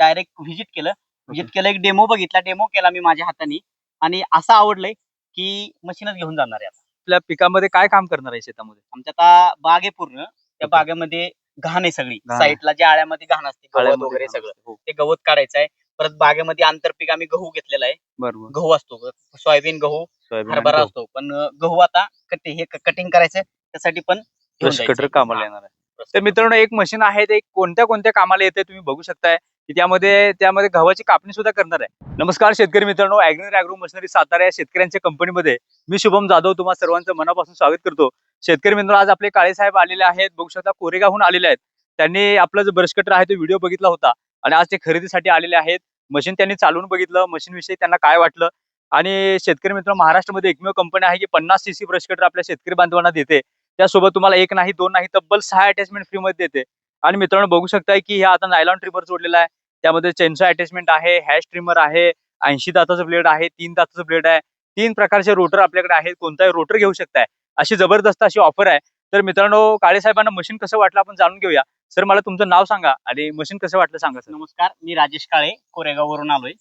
Direct visit केलं, एक demo बघितला, डेमो केला मी माझ्या हाताने आणि असं आवडलंय की मशीनच घेऊन जाणार आहे आता. आपल्या पिकामध्ये काय काम करणार आहे शेतामध्ये? आमच्या आता बाग आहे पूर्ण, त्या Okay. बागेमध्ये घाण आहे सगळी. घाण आहे. साईडला ज्या आळ्यामध्ये घाण असते, गवत आळ्यामध्ये वगैरे घाण सगळं, असते. हो. ते गवत काढायचं आहे. परत बागेमध्ये आंतरपीक आम्ही गहू घेतलेला आहे. बरोबर. गहू असतो, सोयाबीन, गहू, सोयाबीन आणि हरभरा गहू. असतो. पण गहू आता कटिंग करायचं, त्यासाठी पण घेऊन ब्रश जायचंय. कटर कामाला हा. येणार आहे. तर मित्रांनो, एक मशीन आहे, ते कोणत्या कोणत्या कामाला येते तुम्ही बघू शकताय की त्यामध्ये गव्हाची कापणी सुद्धा करणार आहे. नमस्कार शेतकरी मित्रांनो, ॲग्रो मशिनरी सातारा या शेतकऱ्यांच्या कंपनीमध्ये मी शुभम जाधव तुम्हा सर्वांचं मनापासून स्वागत करतो. शेतकरी मित्रांनो, आज आपले काळे साहेब आलेले आहेत, बघू शकता कोरेगावहून आलेले आहेत. त्यांनी आपला जो ब्रश कटर आहे तो व्हिडिओ बघितला होता आणि आज ते खरेदीसाठी आलेले आहेत. मशीन त्यांनी चालवून बघितलं, मशीन विषयी त्यांना काय वाटलं. आणि शेतकरी मित्र, महाराष्ट्रामध्ये एकमेव कंपनी आहे की 50 cc ब्रश कटर आपल्या शेतकरी बांधवांना देते. त्यासोबत तुम्हाला एक नाही, दोन नाही, तब्बल 6 अटॅचमेंट फ्री मध्ये देते. आणि मित्रांनो, बघू शकताय की ह्या आता नायलॉन ट्रिमर जोडलेला आहे. त्यामध्ये चेनचा अटॅचमेंट आहे, हॅश ट्रिमर आहे, 80 दाताचं ब्लेड आहे, 3 दाताचं ब्लेड आहे, 3 प्रकारचे रोटर आपल्याकडे आहेत. कोणताही रोटर घेऊ शकताय. अशी जबरदस्त अशी ऑफर आहे. तर मित्रांनो, काळे साहेबांना मशीन कसं वाटलं आपण जाणून घेऊया. सर, मला तुमचं नाव सांगा आणि मशीन कसं वाटलं सांगा सर. नमस्कार, मी राजेश काळे, कोरेगाववरून आलोय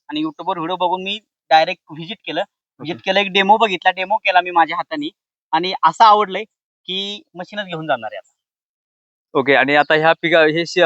आणि युट्यूबवर व्हिडिओ बघून मी डायरेक्ट व्हिजिट केलं, एक डेमो बघितला, डेमो केला मी माझ्या हाताने आणि असं आवडलंय की मशीनच घेऊन जाणार आहे आता. ओके. आणि आता ह्या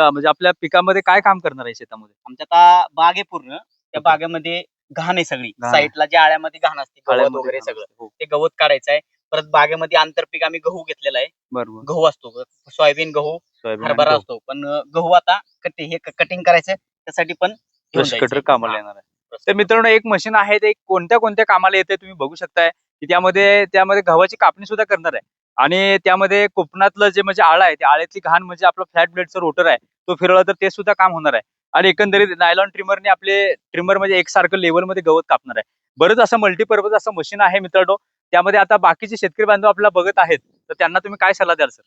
म्हणजे आपल्या पिकामध्ये काय काम करणार आहे शेतामध्ये? आमच्या आता बाग आहे पूर्ण, त्या Okay. बागेमध्ये घाण आहे सगळी. घाण आहे. साईडला ज्या आळ्यामध्ये घाण असते, गवत आळ्यामध्ये वगैरे घाण सगळं, असते. हो. ते गवत काढायचं आहे. परत बागेमध्ये आंतरपीक आम्ही गहू घेतलेला आहे. बरोबर. गहू असतो, सोयाबीन, गहू, सोयाबीन आणि हरभरा गहू. असतो. पण गहू आता कटिंग करायचं, त्यासाठी पण घेऊन ब्रश जायचंय. कटर कामाला हा. येणार आहे. तर मित्रांनो, एक मशीन आहे, ते कोणत्या कोणत्या कामाला येते तुम्ही बघू शकताय की त्यामध्ये गव्हाची कापणी सुद्धा करणार आहे. आणि त्यामध्ये कोकणातलं जे म्हणजे आळा आहे, त्या आळ्यातली घाण म्हणजे आपलं फ्लॅट ब्लेडचं रोटर आहे, तो फिरवला तर ते सुद्धा काम होणार आहे. आणि एकंदरीत नायलॉन ट्रिमरने आपले ट्रिमर म्हणजे एकसारखं लेवलमध्ये गवत कापणार आहे. बरंच असं मल्टीपर्पज असं मशीन आहे मित्रांनो. त्यामध्ये आता बाकीचे शेतकरी बांधव आपल्याला बघत आहेत, तर त्यांना तुम्ही काय सल्ला द्याल सर?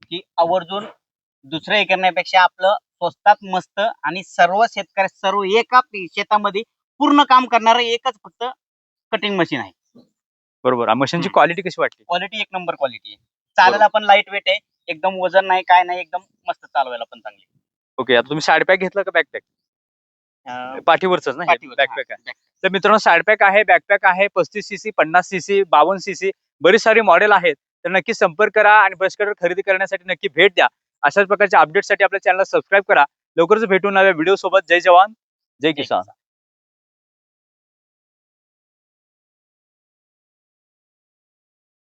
की आवर्जून दुसरं हे करण्यापेक्षा आपलं स्वस्तात मस्त आणि सर्व सर्व एका शेतामध्ये पूर्ण काम करणारं एकच फक्त कटिंग मशीन आहे. बरोबर. मशीनची क्वालिटी कशी वाटली? क्वालिटी एक नंबर क्वालिटी आहे. चालायला पण लाईट वेट आहे, एकदम वजन नाही, काय नाही, एकदम मस्त चालवायला पण चांगली. ओके. आता तुम्ही साईड पॅक घेतला का बॅकपॅक? पाठीवरच ना, पाठीवर, बॅकपॅक आहे. back. तर मित्रांनो, साईड पॅक आहे, बॅकपॅक आहे, 35 cc, 50 cc, 52 cc, बरीच सारी मॉडेल आहेत. तर नक्की संपर्क करा आणि ब्रश कटर खरेदी करण्यासाठी नक्की भेट द्या. अशाच प्रकारच्या अपडेटसाठी आपल्या चॅनलला सबस्क्राईब करा. लवकरच भेटून नव्या व्हिडिओ सोबत. जय जवान, जय किसान.